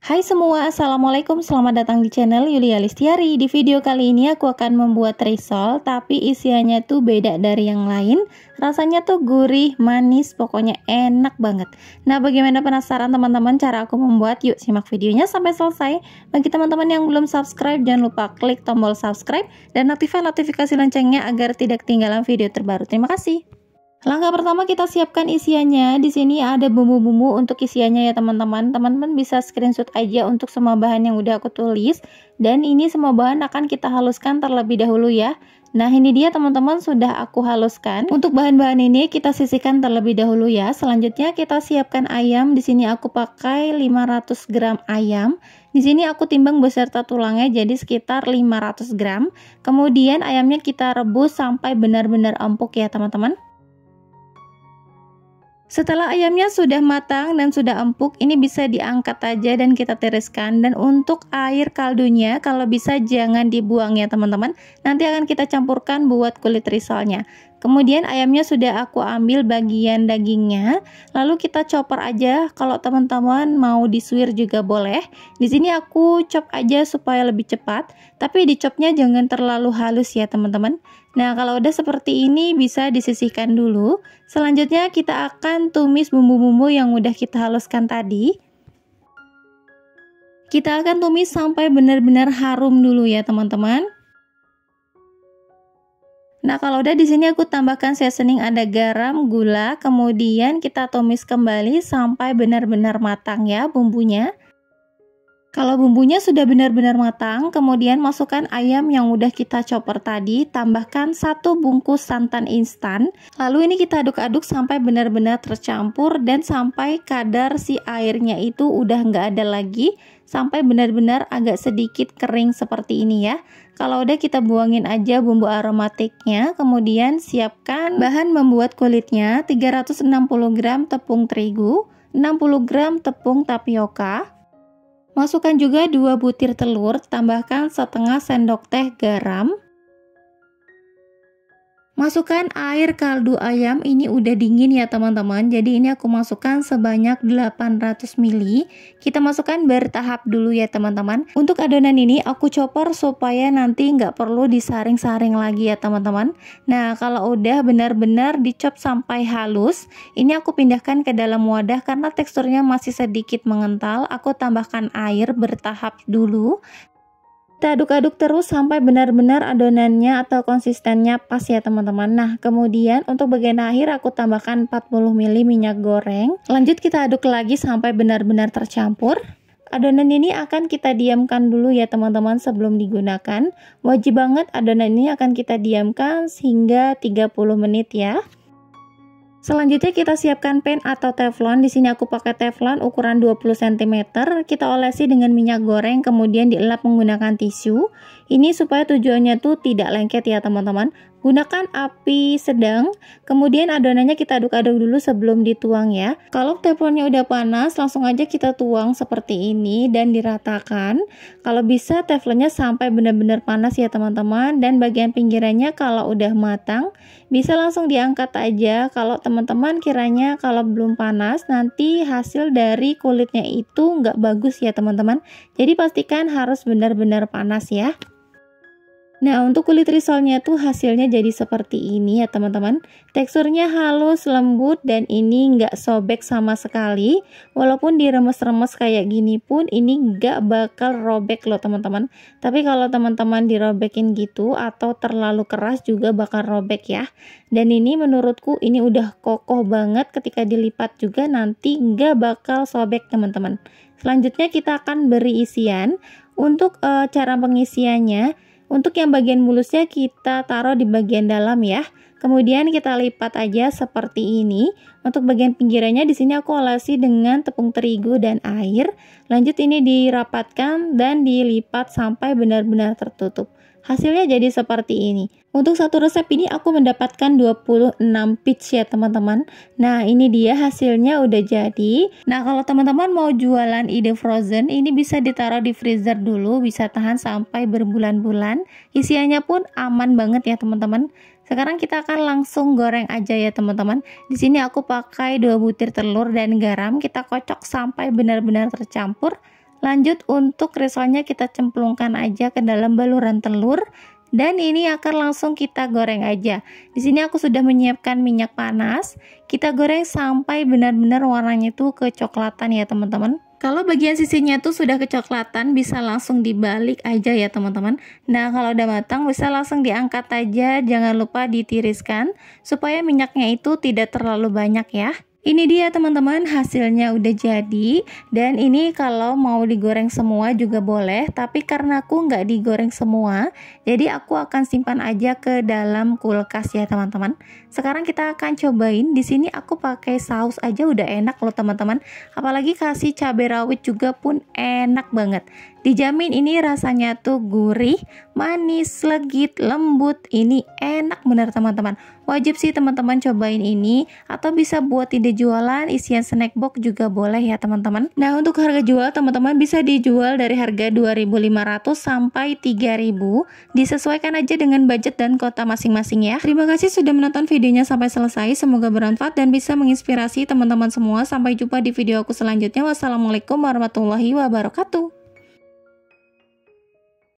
Hai semua, Assalamualaikum, selamat datang di channel Yulia Listiari. Di video kali ini aku akan membuat risol, tapi isiannya tuh beda dari yang lain. Rasanya tuh gurih, manis, pokoknya enak banget. Nah, bagaimana penasaran teman-teman cara aku membuat? Yuk simak videonya sampai selesai. Bagi teman-teman yang belum subscribe, jangan lupa klik tombol subscribe dan aktifkan notifikasi loncengnya agar tidak ketinggalan video terbaru. Terima kasih. Langkah pertama kita siapkan isiannya. Di sini ada bumbu-bumbu untuk isiannya ya teman-teman. Teman-teman bisa screenshot aja untuk semua bahan yang udah aku tulis. Dan ini semua bahan akan kita haluskan terlebih dahulu ya. Nah, ini dia teman-teman sudah aku haluskan. Untuk bahan-bahan ini kita sisihkan terlebih dahulu ya. Selanjutnya kita siapkan ayam. Di sini aku pakai 500 gram ayam. Di sini aku timbang beserta tulangnya jadi sekitar 500 gram. Kemudian ayamnya kita rebus sampai benar-benar empuk ya teman-teman. Setelah ayamnya sudah matang dan sudah empuk, ini bisa diangkat aja dan kita tiriskan. Dan untuk air kaldunya, kalau bisa jangan dibuang ya teman-teman. Nanti akan kita campurkan buat kulit risolnya. Kemudian ayamnya sudah aku ambil bagian dagingnya, lalu kita chopper aja. Kalau teman-teman mau disuir juga boleh. Di sini aku chop aja supaya lebih cepat, tapi dicopnya jangan terlalu halus ya teman-teman. Nah, kalau udah seperti ini bisa disisihkan dulu. Selanjutnya kita akan tumis bumbu-bumbu yang udah kita haluskan tadi. Kita akan tumis sampai benar-benar harum dulu ya teman-teman. Nah, kalau udah di sini aku tambahkan seasoning, ada garam, gula, kemudian kita tumis kembali sampai benar-benar matang ya bumbunya. Kalau bumbunya sudah benar-benar matang, kemudian masukkan ayam yang udah kita chopper tadi, tambahkan 1 bungkus santan instan. Lalu ini kita aduk-aduk sampai benar-benar tercampur dan sampai kadar si airnya itu udah nggak ada lagi, sampai benar-benar agak sedikit kering seperti ini ya. Kalau udah kita buangin aja bumbu aromatiknya, kemudian siapkan bahan membuat kulitnya. 360 gram tepung terigu, 60 gram tepung tapioka. Masukkan juga 2 butir telur, tambahkan setengah sendok teh garam. Masukkan air kaldu ayam, ini udah dingin ya teman-teman. Jadi ini aku masukkan sebanyak 800 ml. Kita masukkan bertahap dulu ya teman-teman. Untuk adonan ini aku chopper supaya nanti nggak perlu disaring-saring lagi ya teman-teman. Nah, kalau udah benar-benar dicop sampai halus, ini aku pindahkan ke dalam wadah karena teksturnya masih sedikit mengental. Aku tambahkan air bertahap dulu. Kita aduk-aduk terus sampai benar-benar adonannya atau konsistennya pas ya teman-teman. Nah, kemudian untuk bagian akhir aku tambahkan 40 ml minyak goreng. Lanjut kita aduk lagi sampai benar-benar tercampur. Adonan ini akan kita diamkan dulu ya teman-teman sebelum digunakan. Wajib banget adonan ini akan kita diamkan hingga 30 menit ya. Selanjutnya kita siapkan pan atau teflon. Di sini aku pakai teflon ukuran 20 cm. Kita olesi dengan minyak goreng, kemudian dielap menggunakan tisu. Ini supaya tujuannya tuh tidak lengket ya teman-teman. Gunakan api sedang, kemudian adonannya kita aduk-aduk dulu sebelum dituang ya. Kalau teflonnya udah panas, langsung aja kita tuang seperti ini dan diratakan. Kalau bisa teflonnya sampai benar-benar panas ya teman-teman. Dan bagian pinggirannya kalau udah matang, bisa langsung diangkat aja. Kalau teman-teman kiranya kalau belum panas, nanti hasil dari kulitnya itu nggak bagus ya teman-teman. Jadi pastikan harus benar-benar panas ya. Nah, untuk kulit risolnya tuh hasilnya jadi seperti ini ya teman-teman. Teksturnya halus, lembut, dan ini nggak sobek sama sekali. Walaupun diremes-remes kayak gini pun ini nggak bakal robek loh teman-teman. Tapi kalau teman-teman dirobekin gitu atau terlalu keras juga bakal robek ya. Dan ini menurutku ini udah kokoh banget, ketika dilipat juga nanti nggak bakal sobek teman-teman. Selanjutnya kita akan beri isian. Untuk cara pengisiannya, untuk yang bagian mulusnya kita taruh di bagian dalam ya. Kemudian kita lipat aja seperti ini. Untuk bagian pinggirannya di sini aku olesi dengan tepung terigu dan air. Lanjut ini dirapatkan dan dilipat sampai benar-benar tertutup. Hasilnya jadi seperti ini. Untuk satu resep ini aku mendapatkan 26 piece ya teman-teman. Nah, ini dia hasilnya udah jadi. Nah, kalau teman-teman mau jualan ide frozen, ini bisa ditaruh di freezer dulu, bisa tahan sampai berbulan-bulan. Isiannya pun aman banget ya teman-teman. Sekarang kita akan langsung goreng aja ya teman-teman. Di sini aku pakai 2 butir telur dan garam. Kita kocok sampai benar-benar tercampur. Lanjut untuk risolnya kita cemplungkan aja ke dalam baluran telur. Dan ini akan langsung kita goreng aja. Di sini aku sudah menyiapkan minyak panas. Kita goreng sampai benar-benar warnanya tuh kecoklatan ya teman-teman. Kalau bagian sisinya tuh sudah kecoklatan, bisa langsung dibalik aja ya teman-teman. Nah, kalau udah matang bisa langsung diangkat aja, jangan lupa ditiriskan supaya minyaknya itu tidak terlalu banyak ya. Ini dia teman-teman, hasilnya udah jadi. Dan ini kalau mau digoreng semua juga boleh, tapi karena aku nggak digoreng semua, jadi aku akan simpan aja ke dalam kulkas ya teman-teman. Sekarang kita akan cobain. Di sini aku pakai saus aja udah enak loh teman-teman. Apalagi kasih cabai rawit juga pun enak banget. Dijamin ini rasanya tuh gurih, manis, legit, lembut. Ini enak bener teman-teman. Wajib sih teman-teman cobain ini, atau bisa buat ide jualan isian snack box juga boleh ya teman-teman. Nah, untuk harga jual teman-teman bisa dijual dari harga 2.500 sampai 3.000. Disesuaikan aja dengan budget dan kota masing-masing ya. Terima kasih sudah menonton videonya sampai selesai. Semoga bermanfaat dan bisa menginspirasi teman-teman semua. Sampai jumpa di video aku selanjutnya. Wassalamualaikum warahmatullahi wabarakatuh.